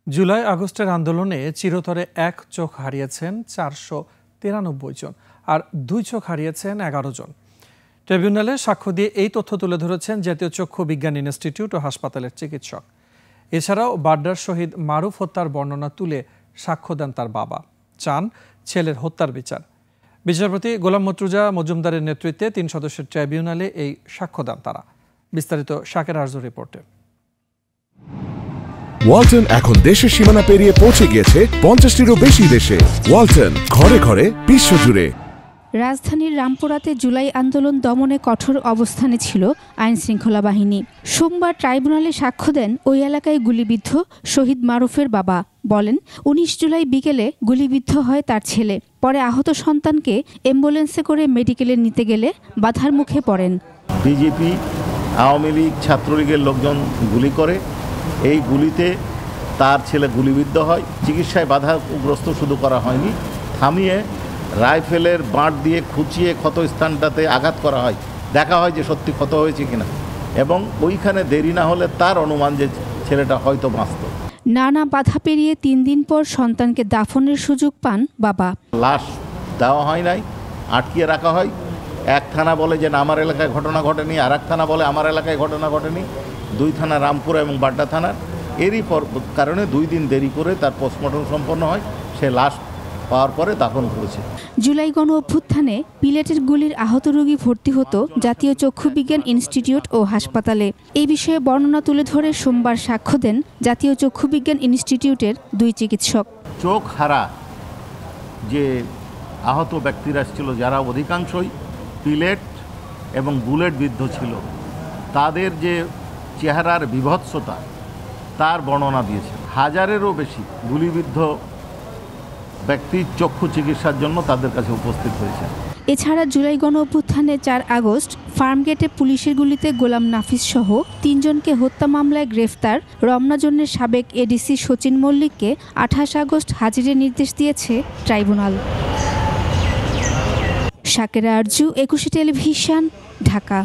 জুলাই আগস্টের আন্দোলনে চিরতরে এক চোখ হারিয়েছেন 493 জন আর 2 চোখ হারিয়েছেন 11 জন। ট্রাইব্যুনালে সাক্ষ্য দিয়ে এই তথ্য তুলে ধরেছেন জাতীয় চক্ষু বিজ্ঞান ইনস্টিটিউট ও হাসপাতালের চিকিৎসক। এছাড়াও বাড্ডার শহীদ মারুফ হত্যার বর্ণনা তুলে সাক্ষ্য দেন তার বাবা, চান ছেলের হত্যার বিচার। বিচারপতি গোলাম মর্তুজা মজুমদারের নেতৃত্বে 3 সদস্যের ট্রাইব্যুনালে এই সাক্ষ্য দেন তারা। বিস্তারিত শাকের আরজুর রিপোর্টে। ওয়ালটন এখন দেশের সীমানা পেরিয়ে পৌঁছে গিয়েছে 50টিরও বেশি দেশে। ওয়ালটন, ঘরে ঘরে বিশ্বজুড়ে। রাজধানীর রামপুরাতে জুলাই আন্দোলন দমনে কঠোর অবস্থানে ছিল আইন শৃঙ্খলা বাহিনী। সোমবার ট্রাইব্যুনালে সাক্ষ্য দেন ওই এলাকায় গুলিবিদ্ধ শহীদ মারুফের বাবা। বলেন, 19 জুলাই বিকেলে গুলিবিদ্ধ হয় তার ছেলে। পরে আহত সন্তানকে অ্যাম্বুলেন্সে করে মেডিকেলে নিতে গেলে বাধার মুখে পড়েন। বিজেপি, আওয়ামী লীগ, ছাত্রলীগের লোকজন গুলি করে। এই গুলিতে তার ছেলে গুলিবিদ্ধ হয়। চিকিৎসায় বাধাগ্রস্ত শুধু করা হয়নি, থামিয়ে রাইফেলের বাঁট দিয়ে খুঁচিয়ে ক্ষত স্থানটাতে আঘাত করা হয়, দেখা হয় যে সত্যি ক্ষত হয়েছে কিনা, এবং ওইখানে দেরি না হলে তার অনুমান যে ছেলেটা হয়তো বাঁচত। নানা বাধা পেরিয়ে 3 দিন পর সন্তানকে দাফনের সুযোগ পান বাবা। লাশ দেওয়া হয় নাই, আটকিয়ে রাখা হয়। এক থানা বলে যে আমার এলাকায় ঘটনা ঘটেনি, আর এক থানা বলে আমার এলাকায় ঘটনা ঘটেনি। 2 থানা, রামপুরা এবং বাড্ডা থানার। এরই কারণে 2 দিন দেরি করে তার পোস্টমর্টম সম্পন্ন হয়। সে লাশ পাওয়ার পরে দাফন করেছে। জুলাই গণ অভ্যুত্থানে পিলেটের গুলির আহত রোগী ভর্তি হতো জাতীয় চক্ষু বিজ্ঞান ইনস্টিটিউট ও হাসপাতালে। এই বিষয়ে বর্ণনা তুলে ধরে সোমবার সাক্ষ্য দেন জাতীয় চক্ষু বিজ্ঞান ইনস্টিটিউটের 2 চিকিৎসক। চোখ হারা যে আহত ব্যক্তিরা ছিল, যারা অধিকাংশই পিলেট এবং বুলেট বিদ্ধ ছিল, তাদের যে চেহারার বিভৎসতা তার বর্ণনা দিয়েছে। 1000-এরও বেশি গুলিবিদ্ধ ব্যক্তি চক্ষু চিকিৎসার জন্য তাদের কাছে উপস্থিত হয়েছে। এছাড়া জুলাই গণ অভ্যুত্থানে 4 আগস্ট ফার্মগেটে পুলিশের গুলিতে গোলাম নাফিস সহ 3 জনকে হত্যা মামলায় গ্রেফতার রমনা জোনের সাবেক এডিসি সচিন মল্লিককে 28 আগস্ট হাজিরের নির্দেশ দিয়েছে ট্রাইব্যুনাল। শাকের আরজু, 21 টেলিভিশন, ঢাকা।